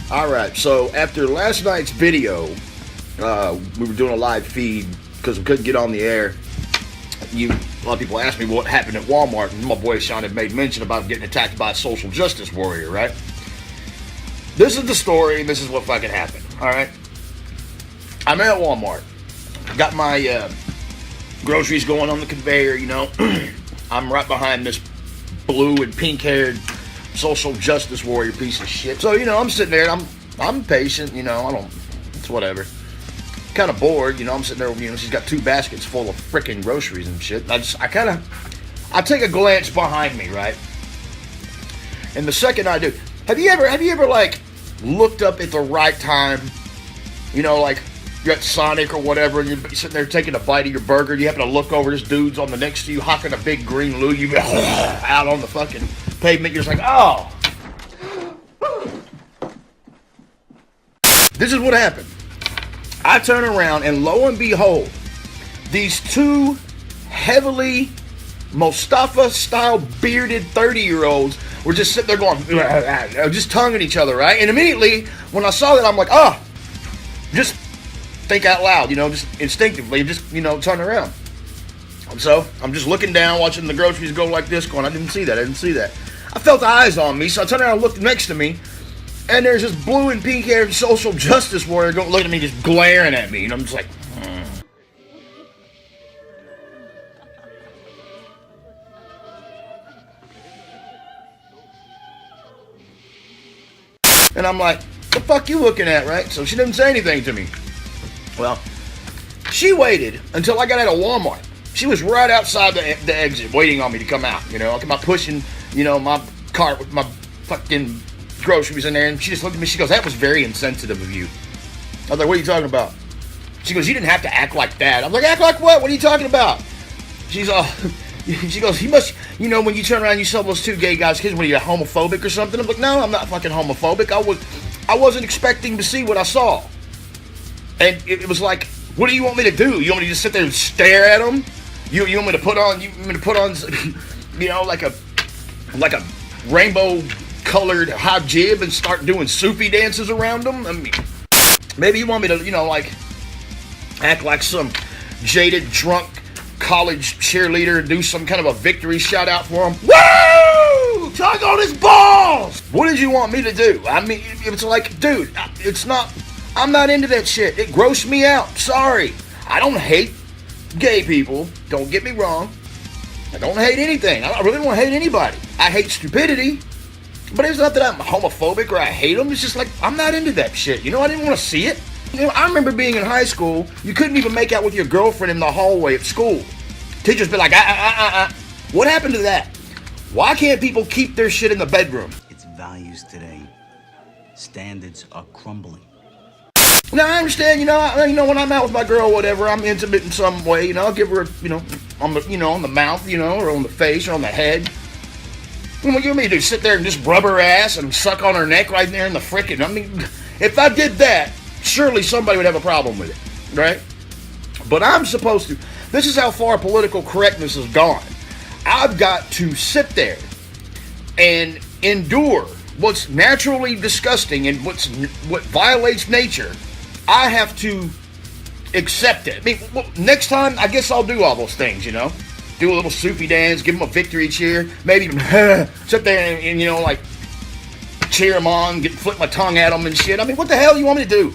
Alright, so after last night's video, we were doing a live feed because we couldn't get on the air. A lot of people asked me what happened at Walmart, and my boy Sean had made mention about getting attacked by a social justice warrior, right? This is the story, and this is what fucking happened, alright? I'm at Walmart. Got my groceries going on the conveyor, you know. I'm right behind this blue and pink-haired social justice warrior piece of shit. So, you know, I'm sitting there, and I'm patient, you know, it's whatever. Kind of bored, you know, I'm sitting there, you know, she's got 2 baskets full of freaking groceries and shit. I take a glance behind me, right? And the second I do, have you ever like looked up at the right time, you know, like you're at Sonic or whatever, and you're sitting there taking a bite of your burger, and you happen to look over, this dude's on the next to you, hawking a big green Lou, you out on the fucking pavement, you're just like, oh. This is what happened. I turn around, and lo and behold, these 2 heavily Mustafa-style bearded 30-year-olds were just sitting there going, just tonguing each other, right? And immediately, when I saw that, I'm like, oh, just think out loud, you know, just instinctively, just, you know, turn around. And so, I'm just looking down, watching the groceries go like this, going, I didn't see that. I felt eyes on me, so I turned around and looked next to me, and there's this blue and pink-haired social justice warrior looking at me, just glaring at me, and I'm just like, And I'm like, the fuck you looking at, right? So she didn't say anything to me. Well, she waited until I got out of Walmart. She was right outside the exit waiting on me to come out, you know. I come out pushing, you know, my cart with my fucking groceries in there, and she just looked at me, she goes, that was very insensitive of you. I was like, what are you talking about? She goes, you didn't have to act like that. I'm like, act like what? What are you talking about? She goes, he must, you know, when you turn around, you saw those 2 gay guys, kids, when you're homophobic or something. I'm like, no, I'm not fucking homophobic. I wasn't expecting to see what I saw. And it was like, what do you want me to do? You want me to just sit there and stare at them? You want me to put on, you know, like a rainbow colored hijab and start doing Sufi dances around them? I mean, maybe you want me to, you know, like, act like some jaded, drunk college cheerleader and do some kind of a victory shout out for him. Woo! Tug on his balls! What did you want me to do? I mean, it's like, dude, I'm not into that shit. It grossed me out. Sorry. I don't hate gay people. Don't get me wrong. I don't hate anything. I really don't hate anybody. I hate stupidity. But it's not that I'm homophobic or I hate them. It's just like, I'm not into that shit. You know, I didn't want to see it. You know, I remember being in high school, you couldn't even make out with your girlfriend in the hallway at school. Teachers be like, What happened to that? Why can't people keep their shit in the bedroom? It's values today. Standards are crumbling. Now, I understand, you know, when I'm out with my girl or whatever, I'm intimate in some way, you know, I'll give her, you know, on the mouth, you know, or on the face, or on the head. What you want me to do, sit there and just rub her ass and suck on her neck right there in the frickin', I mean, if I did that, surely somebody would have a problem with it, right? But I'm supposed to, this is how far political correctness has gone. I've got to sit there and endure what's naturally disgusting and what violates nature. I have to accept it. I mean, well, next time, I guess I'll do all those things, you know? Do a little Sufi dance, give them a victory cheer, maybe even sit there and, you know, like, cheer them on, flip my tongue at them and shit. I mean, what the hell do you want me to do?